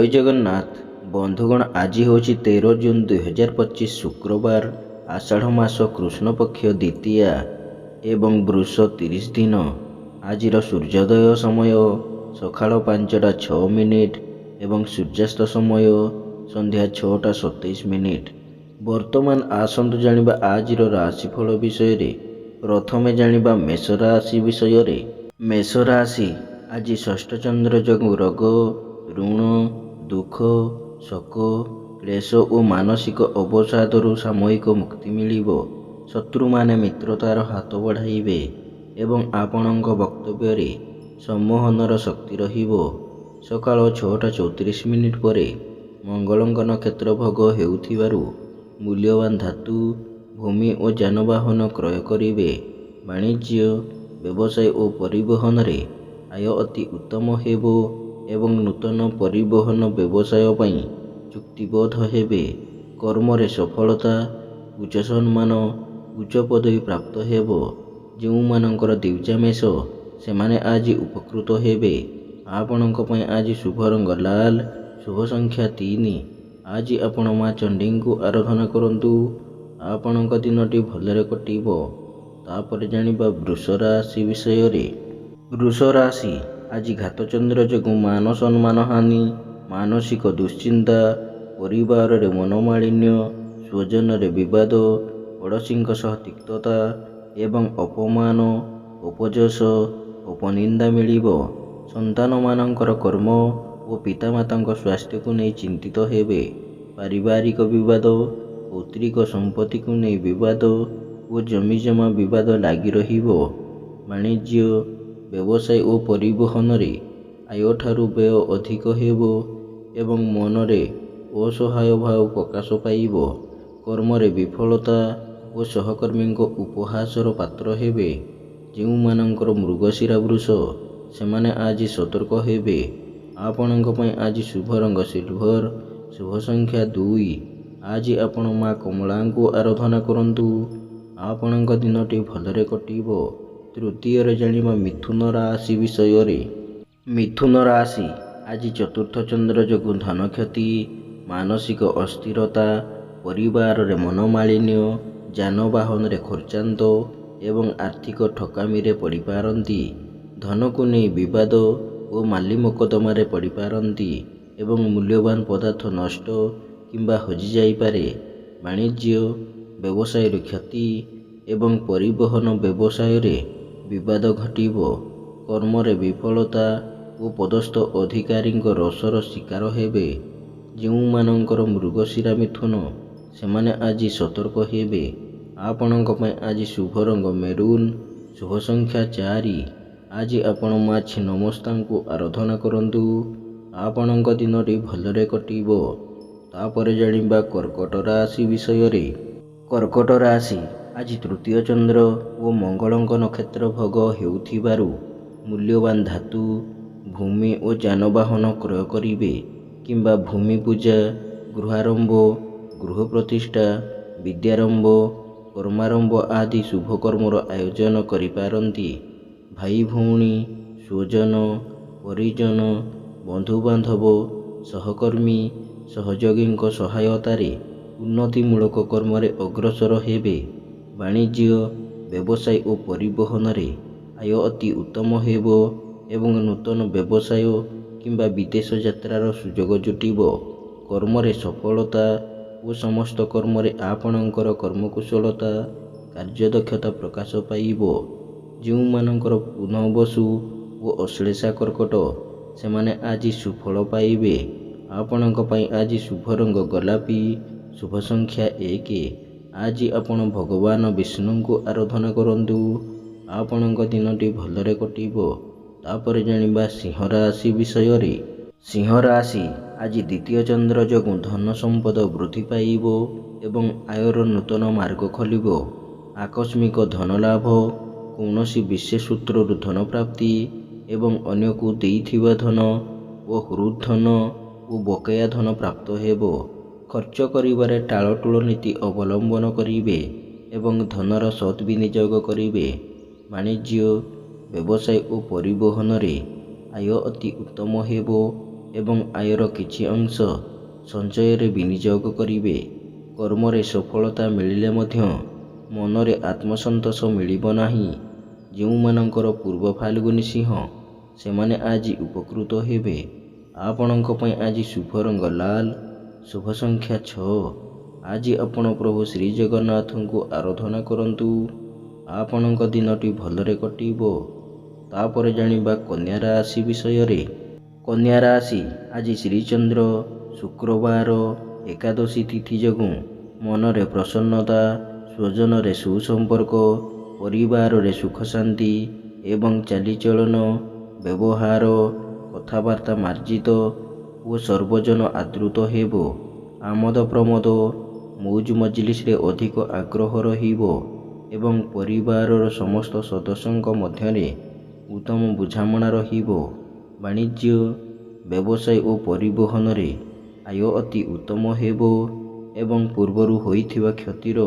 ଜୟ ଜଗନ୍ନାଥ ବନ୍ଧୁଗଣ, ଆଜି ହେଉଛି 13 ଜୁନ୍ 2025 ଶୁକ୍ରବାର, ଆଷାଢ଼ ମାସ କୃଷ୍ଣପକ୍ଷ ଦ୍ୱିତୀୟା ଏବଂ ବୃଷ 30 ଦିନ। ଆଜିର ସୂର୍ଯ୍ୟୋଦୟ ସମୟ ସକାଳ 5ଟା 6 ମିନିଟ୍ ଏବଂ ସୂର୍ଯ୍ୟାସ୍ତ ସମୟ ସନ୍ଧ୍ୟା 6ଟା 27 ମିନିଟ୍। ବର୍ତ୍ତମାନ ଆସନ୍ତୁ ଜାଣିବା ଆଜିର ରାଶିଫଳ ବିଷୟରେ। ପ୍ରଥମେ ଜାଣିବା ମେଷ ରାଶି ବିଷୟରେ। ମେଷ ରାଶି ଆଜି ଷଷ୍ଠ ଚନ୍ଦ୍ର ଯୋଗୁଁ ରୋଗ, ଋଣ, ଦୁଃଖ, ଶୋକ, କ୍ଲେଶ ଓ ମାନସିକ ଅବସାଦରୁ ସାମୟିକ ମୁକ୍ତି ମିଳିବ। ଶତ୍ରୁମାନେ ମିତ୍ରତାର ହାତ ବଢ଼ାଇବେ ଏବଂ ଆପଣଙ୍କ ବକ୍ତବ୍ୟରେ ସମ୍ମୋହନର ଶକ୍ତି ରହିବ। ସକାଳ 6ଟା 34 ମିନିଟ୍ ପରେ ମଙ୍ଗଳଙ୍କ ନକ୍ଷତ୍ର ଭୋଗ ହେଉଥିବାରୁ ମୂଲ୍ୟବାନ ଧାତୁ, ଭୂମି ଓ ଯାନବାହନ କ୍ରୟ କରିବେ। ବାଣିଜ୍ୟ, ବ୍ୟବସାୟ ଓ ପରିବହନରେ ଆୟ ଅତି ଉତ୍ତମ ହେବ ଏବଂ ନୂତନ ପରିବହନ ବ୍ୟବସାୟ ପାଇଁ ଚୁକ୍ତିବଦ୍ଧ ହେବେ। କର୍ମରେ ସଫଳତା, ଉଚ୍ଚ ସମ୍ମାନ, ଉଚ୍ଚ ପଦବୀ ପ୍ରାପ୍ତ ହେବ। ଯେଉଁମାନଙ୍କର ଦ୍ୱିଜା ମେଷ, ସେମାନେ ଆଜି ଉପକୃତ ହେବେ। ଆପଣଙ୍କ ପାଇଁ ଆଜି ଶୁଭ ରଙ୍ଗ ଲାଲ, ଶୁଭ ସଂଖ୍ୟା 3। ଆଜି ଆପଣ ମା ଚଣ୍ଡୀଙ୍କୁ ଆରାଧନା କରନ୍ତୁ। ଆପଣଙ୍କ ଦିନଟି ଭଲରେ କଟିବ। ତାପରେ ଜାଣିବା ବୃଷ ରାଶି ବିଷୟରେ। ବୃଷ ରାଶି ଆଜି ଘାତଚନ୍ଦ୍ର ଯୋଗୁଁ ମାନ ସମ୍ମାନ ହାନି, ମାନସିକ ଦୁଶ୍ଚିନ୍ତା, ପରିବାରରେ ମନୋମାଳିନ୍ୟ, ସ୍ୱଜନରେ ବିବାଦ, ପଡ଼ୋଶୀଙ୍କ ସହ ତିକ୍ତତା ଏବଂ ଅପମାନ, ଅପଯଶ, ଅପନିନ୍ଦା ମିଳିବ। ସନ୍ତାନମାନଙ୍କର କର୍ମ ଓ ପିତାମାତାଙ୍କ ସ୍ୱାସ୍ଥ୍ୟକୁ ନେଇ ଚିନ୍ତିତ ହେବେ। ପାରିବାରିକ ବିବାଦ, ପୈତୃକ ସମ୍ପତ୍ତିକୁ ନେଇ ବିବାଦ ଓ ଜମିଜମା ବିବାଦ ଲାଗି ରହିବ। ବାଣିଜ୍ୟ, ବ୍ୟବସାୟ ଓ ପରିବହନରେ ଆୟଠାରୁ ବ୍ୟୟ ଅଧିକ ହେବ ଏବଂ ମନରେ ଅସହାୟ ଭାବ ପ୍ରକାଶ ପାଇବ। କର୍ମରେ ବିଫଳତା ଓ ସହକର୍ମୀଙ୍କ ଉପହାସର ପାତ୍ର ହେବେ। ଯେଉଁମାନଙ୍କର ମୃଗଶିରା ବୃଷ, ସେମାନେ ଆଜି ସତର୍କ ହେବେ। ଆପଣଙ୍କ ପାଇଁ ଆଜି ଶୁଭ ରଙ୍ଗ ସିଲଭର, ଶୁଭ ସଂଖ୍ୟା 2। ଆଜି ଆପଣ ମା କମଳାଙ୍କୁ ଆରାଧନା କରନ୍ତୁ। ଆପଣଙ୍କ ଦିନଟି ଭଲରେ କଟିବ। ତୃତୀୟରେ ଜାଣିବା ମିଥୁନ ରାଶି ବିଷୟରେ। ମିଥୁନ ରାଶି ଆଜି ଚତୁର୍ଥ ଚନ୍ଦ୍ର ଯୋଗୁଁ ଧନ କ୍ଷତି, ମାନସିକ ଅସ୍ଥିରତା, ପରିବାରରେ ମନୋମାଳିନ୍ୟ, ଯାନବାହନରେ ଖର୍ଚ୍ଚାନ୍ତ ଏବଂ ଆର୍ଥିକ ଠକାମିରେ ପଡ଼ିପାରନ୍ତି। ଧନକୁ ନେଇ ବିବାଦ ଓ ମାଲି ମୋକଦ୍ଦମାରେ ପଡ଼ିପାରନ୍ତି ଏବଂ ମୂଲ୍ୟବାନ ପଦାର୍ଥ ନଷ୍ଟ କିମ୍ବା ହଜିଯାଇପାରେ। ବାଣିଜ୍ୟ, ବ୍ୟବସାୟରେ କ୍ଷତି ଏବଂ ପରିବହନ ବ୍ୟବସାୟରେ ବିବାଦ ଘଟିବ। କର୍ମରେ ବିଫଳତା ଓ ପଦସ୍ଥ ଅଧିକାରୀଙ୍କ ରୋଷର ଶିକାର ହେବେ। ଯେଉଁମାନଙ୍କର ମୃଗଶିରା ମିଥୁନ, ସେମାନେ ଆଜି ସତର୍କ ହେବେ। ଆପଣଙ୍କ ପାଇଁ ଆଜି ଶୁଭ ରଙ୍ଗ ମେରୁନ, ଶୁଭ ସଂଖ୍ୟା 4। ଆଜି ଆପଣ ମା ଛିନ୍ନମସ୍ତାଙ୍କୁ ଆରାଧନା କରନ୍ତୁ। ଆପଣଙ୍କ ଦିନଟି ଭଲରେ କଟିବ। ତାପରେ ଜାଣିବା କର୍କଟ ରାଶି ବିଷୟରେ। କର୍କଟ ରାଶି ଆଜି ତୃତୀୟ ଚନ୍ଦ୍ର ଓ ମଙ୍ଗଳଙ୍କ ନକ୍ଷତ୍ର ଭୋଗ ହେଉଥିବାରୁ ମୂଲ୍ୟବାନ ଧାତୁ, ଭୂମି ଓ ଯାନବାହନ କ୍ରୟ କରିବେ କିମ୍ବା ଭୂମି ପୂଜା, ଗୃହାରମ୍ଭ, ଗୃହ ପ୍ରତିଷ୍ଠା, ବିଦ୍ୟାରମ୍ଭ, କର୍ମାରମ୍ଭ ଆଦି ଶୁଭକର୍ମର ଆୟୋଜନ କରିପାରନ୍ତି। ଭାଇ ଭଉଣୀ, ସ୍ୱଜନ, ପରିଜନ, ବନ୍ଧୁବାନ୍ଧବ, ସହକର୍ମୀ, ସହଯୋଗୀଙ୍କ ସହାୟତାରେ ଉନ୍ନତିମୂଳକ କର୍ମରେ ଅଗ୍ରସର ହେବେ। ବାଣିଜ୍ୟ, ବ୍ୟବସାୟ ଓ ପରିବହନରେ ଆୟ ଅତି ଉତ୍ତମ ହେବ ଏବଂ ନୂତନ ବ୍ୟବସାୟ କିମ୍ବା ବିଦେଶ ଯାତ୍ରାର ସୁଯୋଗ ଜୁଟିବ। କର୍ମରେ ସଫଳତା ଓ ସମସ୍ତ କର୍ମରେ ଆପଣଙ୍କର କର୍ମକୁଶଳତା, କାର୍ଯ୍ୟଦକ୍ଷତା ପ୍ରକାଶ ପାଇବ। ଯେଉଁମାନଙ୍କର ପୁନଃବସୁ ଓ ଅଶ୍ଳେଷା କର୍କଟ, ସେମାନେ ଆଜି ସୁଫଳ ପାଇବେ। ଆପଣଙ୍କ ପାଇଁ ଆଜି ଶୁଭ ରଙ୍ଗ ଗୋଲାପୀ, ଶୁଭ ସଂଖ୍ୟା 1। ଆଜି ଆପଣ ଭଗବାନ ବିଷ୍ଣୁଙ୍କୁ ଆରାଧନା କରନ୍ତୁ। ଆପଣଙ୍କ ଦିନଟି ଭଲରେ କଟିବ। ତାପରେ ଜାଣିବା ସିଂହ ରାଶି ବିଷୟରେ। ସିଂହ ରାଶି ଆଜି ଦ୍ୱିତୀୟ ଚନ୍ଦ୍ର ଯୋଗୁଁ ଧନ ସମ୍ପଦ ବୃଦ୍ଧି ପାଇବ ଏବଂ ଆୟର ନୂତନ ମାର୍ଗ ଖୋଲିବ। ଆକସ୍ମିକ ଧନ ଲାଭ, କୌଣସି ବିଶେଷ ସୂତ୍ରରୁ ଧନ ପ୍ରାପ୍ତି ଏବଂ ଅନ୍ୟକୁ ଦେଇଥିବା ଧନ ଓ ହୃଦ୍ଧନ ଓ ବକେୟା ଧନ ପ୍ରାପ୍ତ ହେବ। ଖର୍ଚ୍ଚ କରିବାରେ ଟାଳଟୁଳ ନୀତି ଅବଲମ୍ବନ କରିବେ ଏବଂ ଧନର ସଦ୍ ବିନିଯୋଗ କରିବେ। ବାଣିଜ୍ୟ, ବ୍ୟବସାୟ ଓ ପରିବହନରେ ଆୟ ଅତି ଉତ୍ତମ ହେବ ଏବଂ ଆୟର କିଛି ଅଂଶ ସଞ୍ଚୟରେ ବିନିଯୋଗ କରିବେ। କର୍ମରେ ସଫଳତା ମିଳିଲେ ମଧ୍ୟ ମନରେ ଆତ୍ମସନ୍ତୋଷ ମିଳିବ ନାହିଁ। ଯେଉଁମାନଙ୍କର ପୂର୍ବ ଫାଲ୍ଗୁନୀ ସିଂହ ସେମାନେ ଆଜି ଉପକୃତ ହେବେ। ଆପଣଙ୍କ ପାଇଁ ଆଜି ଶୁଭ ରଙ୍ଗ ଲାଲ, ଶୁଭ ସଂଖ୍ୟା 6। ଆଜି ଆପଣ ପ୍ରଭୁ ଶ୍ରୀ ଜଗନ୍ନାଥଙ୍କୁ ଆରାଧନା କରନ୍ତୁ। ଆପଣଙ୍କ ଦିନଟି ଭଲରେ କଟିବ। ତାପରେ ଜାଣିବା କନ୍ୟା ରାଶି ବିଷୟରେ। କନ୍ୟା ରାଶି ଆଜି ଶ୍ରୀଚନ୍ଦ୍ର ଶୁକ୍ରବାର ଏକାଦଶୀ ତିଥି ଯୋଗୁଁ ମନରେ ପ୍ରସନ୍ନତା, ସ୍ୱଜନରେ ସୁସମ୍ପର୍କ, ପରିବାରରେ ସୁଖ ଶାନ୍ତି ଏବଂ ଚାଲିଚଳନ, ବ୍ୟବହାର, କଥାବାର୍ତ୍ତା ମାର୍ଜିତ ଓ ସର୍ବଜନ ଆଦୃତ ହେବ। ଆମୋଦ ପ୍ରମୋଦ, ମୌଜ ମଜଲିସରେ ଅଧିକ ଆଗ୍ରହ ରହିବ ଏବଂ ପରିବାରର ସମସ୍ତ ସଦସ୍ୟଙ୍କ ମଧ୍ୟରେ ଉତ୍ତମ ବୁଝାମଣା ରହିବ। ବାଣିଜ୍ୟ, ବ୍ୟବସାୟ ଓ ପରିବହନରେ ଆୟ ଅତି ଉତ୍ତମ ହେବ ଏବଂ ପୂର୍ବରୁ ହୋଇଥିବା କ୍ଷତିର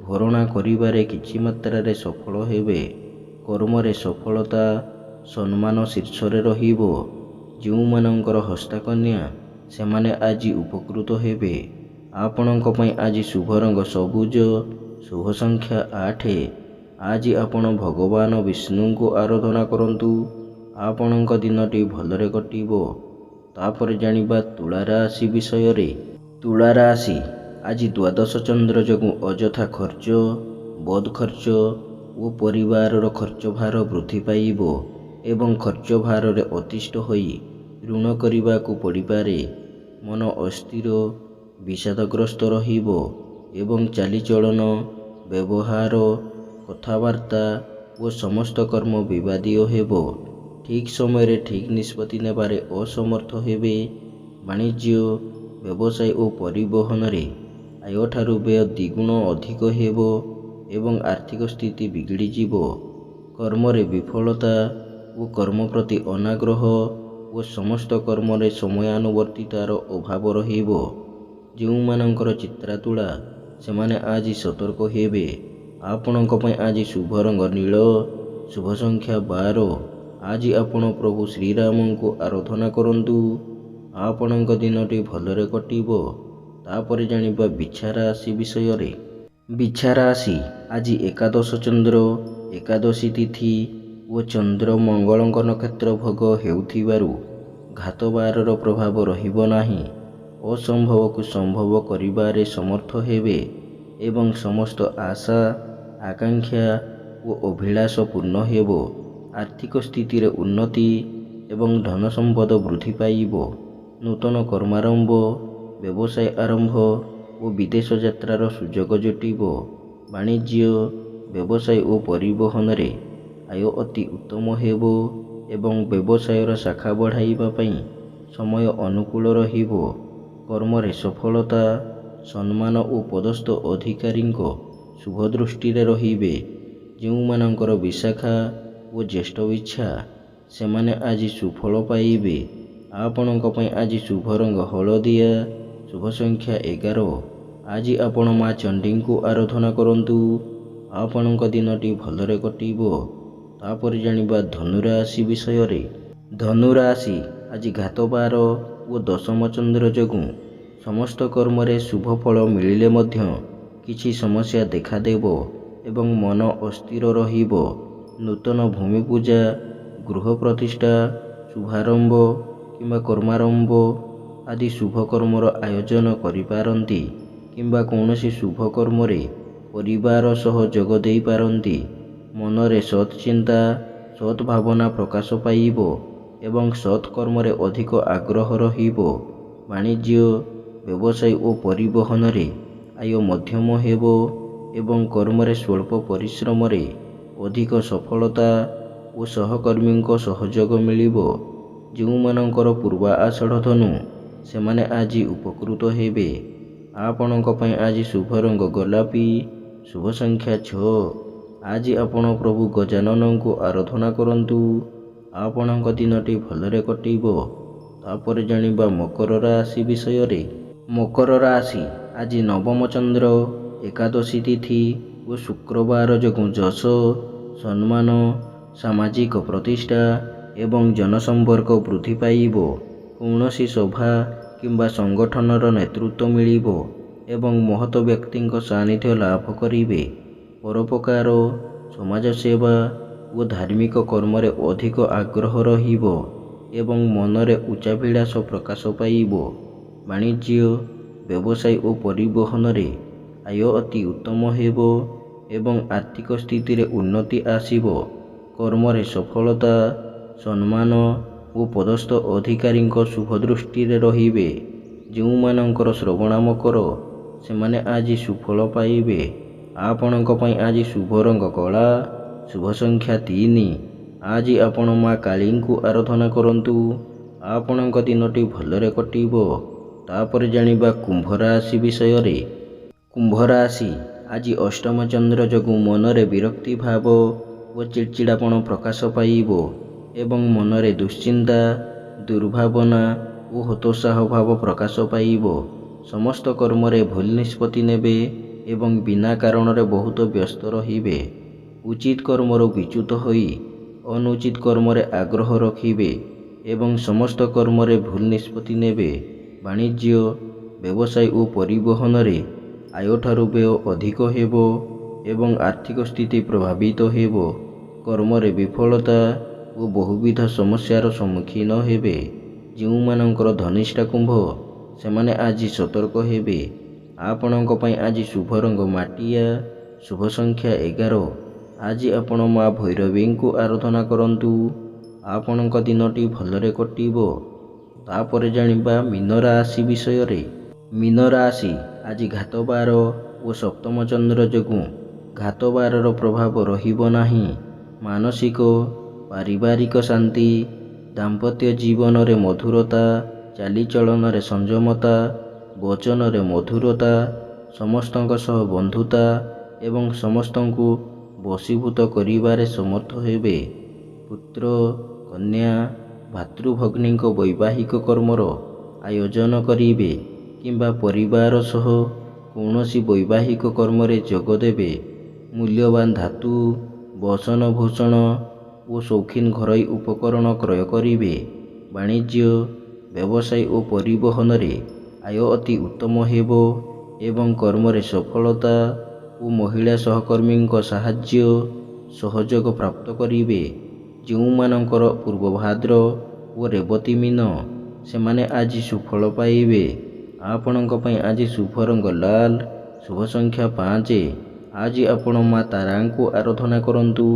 ଭରଣା କରିବାରେ କିଛି ମାତ୍ରାରେ ସଫଳ ହେବେ। କର୍ମରେ ସଫଳତା, ସମ୍ମାନ ଶୀର୍ଷରେ ରହିବ। ଯେଉଁମାନଙ୍କର ହସ୍ତକନ୍ୟା ସେମାନେ ଆଜି ଉପକୃତ ହେବେ। ଆପଣଙ୍କ ପାଇଁ ଆଜି ଶୁଭ ରଙ୍ଗ ସବୁଜ, ଶୁଭ ସଂଖ୍ୟା 8। ଆଜି ଆପଣ ଭଗବାନ ବିଷ୍ଣୁଙ୍କୁ ଆରାଧନା କରନ୍ତୁ। ଆପଣଙ୍କ ଦିନଟି ଭଲରେ କଟିବ। ତାପରେ ଜାଣିବା ତୁଳା ରାଶି ବିଷୟରେ। ତୁଳା ରାଶି ଆଜି ଦ୍ୱାଦଶ ଚନ୍ଦ୍ର ଯୋଗୁଁ ଅଯଥା ଖର୍ଚ୍ଚ, ବଦ ଖର୍ଚ୍ଚ ଓ ପରିବାରର ଖର୍ଚ୍ଚ ଭାର ବୃଦ୍ଧି ପାଇବ ଏବଂ ଖର୍ଚ୍ଚ ଭାରରେ ଅତିଷ୍ଠ ହୋଇ ଋଣ କରିବାକୁ ପଡ଼ିପାରେ। ମନ ଅସ୍ଥିର, ବିଷାଦଗ୍ରସ୍ତ ରହିବ ଏବଂ ଚାଲିଚଳନ, ବ୍ୟବହାର, କଥାବାର୍ତ୍ତା ଓ ସମସ୍ତ କର୍ମ ବିବାଦୀୟ ହେବ। ଠିକ୍ ସମୟରେ ଠିକ୍ ନିଷ୍ପତ୍ତି ନେବାରେ ଅସମର୍ଥ ହେବେ। ବାଣିଜ୍ୟ, ବ୍ୟବସାୟ ଓ ପରିବହନରେ ଆୟଠାରୁ ବ୍ୟୟ ଦ୍ୱିଗୁଣ ଅଧିକ ହେବ ଏବଂ ଆର୍ଥିକ ସ୍ଥିତି ବିଗିଡ଼ିଯିବ। କର୍ମରେ ବିଫଳତା ଓ କର୍ମ ପ୍ରତି ଅନାଗ୍ରହ ଓ ସମସ୍ତ କର୍ମରେ ସମୟାନୁବର୍ତ୍ତିତାର ଅଭାବ ରହିବ। ଯେଉଁମାନଙ୍କର ଚିତ୍ରା ତୁଳା ସେମାନେ ଆଜି ସତର୍କ ହେବେ। ଆପଣଙ୍କ ପାଇଁ ଆଜି ଶୁଭ ରଙ୍ଗ ନୀଳ, ଶୁଭ ସଂଖ୍ୟା 12। ଆଜି ଆପଣ ପ୍ରଭୁ ଶ୍ରୀରାମଙ୍କୁ ଆରାଧନା କରନ୍ତୁ। ଆପଣଙ୍କ ଦିନଟି ଭଲରେ କଟିବ। ତାପରେ ଜାଣିବା ବିଛା ରାଶି ବିଷୟରେ। ବିଛା ରାଶି ଆଜି ଏକାଦଶ ଚନ୍ଦ୍ର ଏକାଦଶୀ ତିଥି ଓ ଚନ୍ଦ୍ର ମଙ୍ଗଳଙ୍କ ନକ୍ଷତ୍ର ଭୋଗ ହେଉଥିବାରୁ ଘାତବାରର ପ୍ରଭାବ ରହିବ ନାହିଁ। ଅସମ୍ଭବକୁ ସମ୍ଭବ କରିବାରେ ସମର୍ଥ ହେବେ ଏବଂ ସମସ୍ତ ଆଶା, ଆକାଂକ୍ଷା ଓ ଅଭିଳାଷ ପୂର୍ଣ୍ଣ ହେବ। ଆର୍ଥିକ ସ୍ଥିତିରେ ଉନ୍ନତି ଏବଂ ଧନ ସମ୍ପଦ ବୃଦ୍ଧି ପାଇବ। ନୂତନ କର୍ମାରମ୍ଭ, ବ୍ୟବସାୟ ଆରମ୍ଭ ଓ ବିଦେଶ ଯାତ୍ରାର ସୁଯୋଗ ଜୁଟିବ। ବାଣିଜ୍ୟ, ବ୍ୟବସାୟ ଓ ପରିବହନରେ ଆୟ ଅତି ଉତ୍ତମ ହେବ ଏବଂ ବ୍ୟବସାୟର ଶାଖା ବଢ଼ାଇବା ପାଇଁ ସମୟ ଅନୁକୂଳ ରହିବ। କର୍ମରେ ସଫଳତା, ସମ୍ମାନ ଓ ପଦସ୍ଥ ଅଧିକାରୀଙ୍କ ଶୁଭ ଦୃଷ୍ଟିରେ ରହିବେ। ଯେଉଁମାନଙ୍କର ବିଶାଖା ଓ ଜ୍ୟେଷ୍ଠ ଇଚ୍ଛା ସେମାନେ ଆଜି ସୁଫଳ ପାଇବେ। ଆପଣଙ୍କ ପାଇଁ ଆଜି ଶୁଭ ରଙ୍ଗ ହଳଦିଆ, ଶୁଭ ସଂଖ୍ୟା 11। ଆଜି ଆପଣ ମା ଚଣ୍ଡୀଙ୍କୁ ଆରାଧନା କରନ୍ତୁ। ଆପଣଙ୍କ ଦିନଟି ଭଲରେ କଟିବ। ତାପରେ ଜାଣିବା ଧନୁ ରାଶି ବିଷୟରେ। ଧନୁ ରାଶି ଆଜି ଘାତବାର ଓ ଦଶମ ଚନ୍ଦ୍ର ଯୋଗୁଁ ସମସ୍ତ କର୍ମରେ ଶୁଭ ଫଳ ମିଳିଲେ ମଧ୍ୟ କିଛି ସମସ୍ୟା ଦେଖାଦେବ ଏବଂ ମନ ଅସ୍ଥିର ରହିବ। ନୂତନ ଭୂମି ପୂଜା, ଗୃହ ପ୍ରତିଷ୍ଠା, ଶୁଭାରମ୍ଭ କିମ୍ବା କର୍ମାରମ୍ଭ ଆଦି ଶୁଭ କର୍ମର ଆୟୋଜନ କରିପାରନ୍ତି କିମ୍ବା କୌଣସି ଶୁଭ କର୍ମରେ ପରିବାର ସହ ଯୋଗ ଦେଇପାରନ୍ତି। ମନରେ ସତ୍ ଚିନ୍ତା, ସତ୍ ଭାବନା ପ୍ରକାଶ ପାଇବ ଏବଂ ସତ୍ କର୍ମରେ ଅଧିକ ଆଗ୍ରହ ରହିବ। ବାଣିଜ୍ୟ, ବ୍ୟବସାୟ ଓ ପରିବହନରେ ଆୟ ମଧ୍ୟମ ହେବ ଏବଂ କର୍ମରେ ସ୍ୱଳ୍ପ ପରିଶ୍ରମରେ ଅଧିକ ସଫଳତା ଓ ସହକର୍ମୀଙ୍କ ସହଯୋଗ ମିଳିବ। ଯେଉଁମାନଙ୍କର ପୂର୍ବା ଆଷାଢ଼ ଧନୁ ସେମାନେ ଆଜି ଉପକୃତ ହେବେ। ଆପଣଙ୍କ ପାଇଁ ଆଜି ଶୁଭ ରଙ୍ଗ ଗୋଲାପୀ, ଶୁଭ ସଂଖ୍ୟା 6। ଆଜି ଆପଣ ପ୍ରଭୁ ଗଜାନନଙ୍କୁ ଆରାଧନା କରନ୍ତୁ। ଆପଣଙ୍କ ଦିନଟି ଭଲରେ କଟିବ। ତାପରେ ଜାଣିବା ମକର ରାଶି ବିଷୟରେ। ମକର ରାଶି ଆଜି ନବମ ଚନ୍ଦ୍ର ଏକାଦଶୀ ତିଥି ଓ ଶୁକ୍ରବାର ଯୋଗୁଁ ଯଶ, ସମ୍ମାନ, ସାମାଜିକ ପ୍ରତିଷ୍ଠା ଏବଂ ଜନସମ୍ପର୍କ ବୃଦ୍ଧି ପାଇବ। କୌଣସି ସଭା କିମ୍ବା ସଂଗଠନର ନେତୃତ୍ୱ ମିଳିବ ଏବଂ ମହତ ବ୍ୟକ୍ତିଙ୍କ ସାନ୍ନିଧ୍ୟ ଲାଭ କରିବେ। ପରୋପକାର, ସମାଜସେବା ଓ ଧାର୍ମିକ କର୍ମରେ ଅଧିକ ଆଗ୍ରହ ରହିବ ଏବଂ ମନରେ ଉଚ୍ଚାଭିଳାଷ ପ୍ରକାଶ ପାଇବ। ବାଣିଜ୍ୟ, ବ୍ୟବସାୟ ଓ ପରିବହନରେ ଆୟ ଅତି ଉତ୍ତମ ହେବ ଏବଂ ଆର୍ଥିକ ସ୍ଥିତିରେ ଉନ୍ନତି ଆସିବ। କର୍ମରେ ସଫଳତା, ସମ୍ମାନ ଓ ପଦସ୍ଥ ଅଧିକାରୀଙ୍କ ଶୁଭ ଦୃଷ୍ଟିରେ ରହିବେ। ଯେଉଁମାନଙ୍କର ଶ୍ରବଣ ମକର ସେମାନେ ଆଜି ସୁଫଳ ପାଇବେ। ଆପଣଙ୍କ ପାଇଁ ଆଜି ଶୁଭ ରଙ୍ଗ କଳା, ଶୁଭ ସଂଖ୍ୟା 3। ଆଜି ଆପଣ ମା କାଳୀଙ୍କୁ ଆରାଧନା କରନ୍ତୁ। ଆପଣଙ୍କ ଦିନଟି ଭଲରେ କଟିବ। ତାପରେ ଜାଣିବା କୁମ୍ଭ ରାଶି ବିଷୟରେ। କୁମ୍ଭ ରାଶି ଆଜି ଅଷ୍ଟମ ଚନ୍ଦ୍ର ଯୋଗୁଁ ମନରେ ବିରକ୍ତି ଭାବ ଓ ଚିଡ଼ଚିଡ଼ାପଣ ପ୍ରକାଶ ପାଇବ ଏବଂ ମନରେ ଦୁଶ୍ଚିନ୍ତା, ଦୁର୍ଭାବନା ଓ ହତୋତ୍ସାହ ଭାବ ପ୍ରକାଶ ପାଇବ। ସମସ୍ତ କର୍ମରେ ଭୁଲ ନିଷ୍ପତ୍ତି ନେବେ ଏବଂ ବିନା କାରଣରେ ବହୁତ ବ୍ୟସ୍ତ ରହିବେ। ଉଚିତ କର୍ମରୁ ବିଚ୍ୟୁତ ହୋଇ ଅନୁଚିତ କର୍ମରେ ଆଗ୍ରହ ରଖିବେ ଏବଂ ସମସ୍ତ କର୍ମରେ ଭୁଲ ନିଷ୍ପତ୍ତି ନେବେ। ବାଣିଜ୍ୟ, ବ୍ୟବସାୟ ଓ ପରିବହନରେ ଆୟଠାରୁ ବ୍ୟୟ ଅଧିକ ହେବ ଏବଂ ଆର୍ଥିକ ସ୍ଥିତି ପ୍ରଭାବିତ ହେବ। କର୍ମରେ ବିଫଳତା ଓ ବହୁବିଧ ସମସ୍ୟାର ସମ୍ମୁଖୀନ ହେବେ। ଯେଉଁମାନଙ୍କର ଧନିଷ୍ଠା କୁମ୍ଭ ସେମାନେ ଆଜି ସତର୍କ ହେବେ। ଆପଣଙ୍କ ପାଇଁ ଆଜି ଶୁଭ ରଙ୍ଗ ମାଟିଆ, ଶୁଭ ସଂଖ୍ୟା 11। ଆଜି ଆପଣ ମା ଭୈରବୀଙ୍କୁ ଆରାଧନା କରନ୍ତୁ। ଆପଣଙ୍କ ଦିନଟି ଭଲରେ କଟିବ। ତାପରେ ଜାଣିବା ମୀନ ରାଶି ବିଷୟରେ। ମୀନ ରାଶି ଆଜି ଘାତବାର ଓ ସପ୍ତମ ଚନ୍ଦ୍ର ଯୋଗୁଁ ଘାତବାରର ପ୍ରଭାବ ରହିବ ନାହିଁ। ମାନସିକ, ପାରିବାରିକ ଶାନ୍ତି, ଦାମ୍ପତ୍ୟ ଜୀବନରେ ମଧୁରତା, ଚାଲିଚଳନରେ ସଂଯମତା, ବଚନରେ ମଧୁରତା, ସମସ୍ତଙ୍କ ସହ ବନ୍ଧୁତା ଏବଂ ସମସ୍ତଙ୍କୁ ବଶୀଭୂତ କରିବାରେ ସମର୍ଥ ହେବେ। ପୁତ୍ର, କନ୍ୟା, ଭାତୃଭଗ୍ନୀଙ୍କ ବୈବାହିକ କର୍ମର ଆୟୋଜନ କରିବେ କିମ୍ବା ପରିବାର ସହ କୌଣସି ବୈବାହିକ କର୍ମରେ ଯୋଗ ଦେବେ। ମୂଲ୍ୟବାନ ଧାତୁ, ବସନଭୂଷଣ ଓ ସୌଖିନ ଘରୋଇ ଉପକରଣ କ୍ରୟ କରିବେ। ବାଣିଜ୍ୟ, ବ୍ୟବସାୟ ଓ ପରିବହନରେ ଆୟ ଅତି ଉତ୍ତମ ହେବ ଏବଂ କର୍ମରେ ସଫଳତା ଓ ମହିଳା ସହକର୍ମୀଙ୍କ ସାହାଯ୍ୟ ସହଯୋଗ ପ୍ରାପ୍ତ କରିବେ। ଯେଉଁମାନଙ୍କର ପୂର୍ବଭାଦ୍ର ଓ ରେବତୀ ମୀନ ସେମାନେ ଆଜି ସୁଫଳ ପାଇବେ। ଆପଣଙ୍କ ପାଇଁ ଆଜି ଶୁଭ ରଙ୍ଗ ଲାଲ, ଶୁଭ ସଂଖ୍ୟା 5। ଆଜି ଆପଣ ମା ତାରାଙ୍କୁ ଆରାଧନା କରନ୍ତୁ।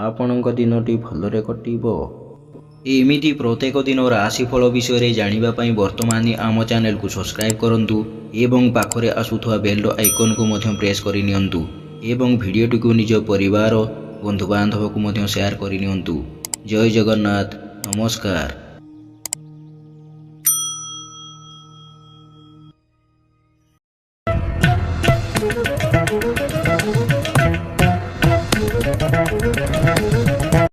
ଆପଣଙ୍କ ଦିନଟି ଭଲରେ କଟିବ। ଏମିତି ପ୍ରତ୍ୟେକ ଦିନ ରାଶିଫଳ ବିଷୟରେ ଜାଣିବା ପାଇଁ ବର୍ତ୍ତମାନ ଆମ ଚ୍ୟାନେଲକୁ ସବସ୍କ୍ରାଇବ୍ କରନ୍ତୁ ଏବଂ ପାଖରେ ଆସୁଥିବା ବେଲ୍ର ଆଇକନ୍କୁ ମଧ୍ୟ ପ୍ରେସ୍ କରିନିଅନ୍ତୁ ଏବଂ ଭିଡ଼ିଓଟିକୁ ନିଜ ପରିବାର, ବନ୍ଧୁବାନ୍ଧବକୁ ମଧ୍ୟ ସେୟାର କରିନିଅନ୍ତୁ। ଜୟ ଜଗନ୍ନାଥ। ନମସ୍କାର।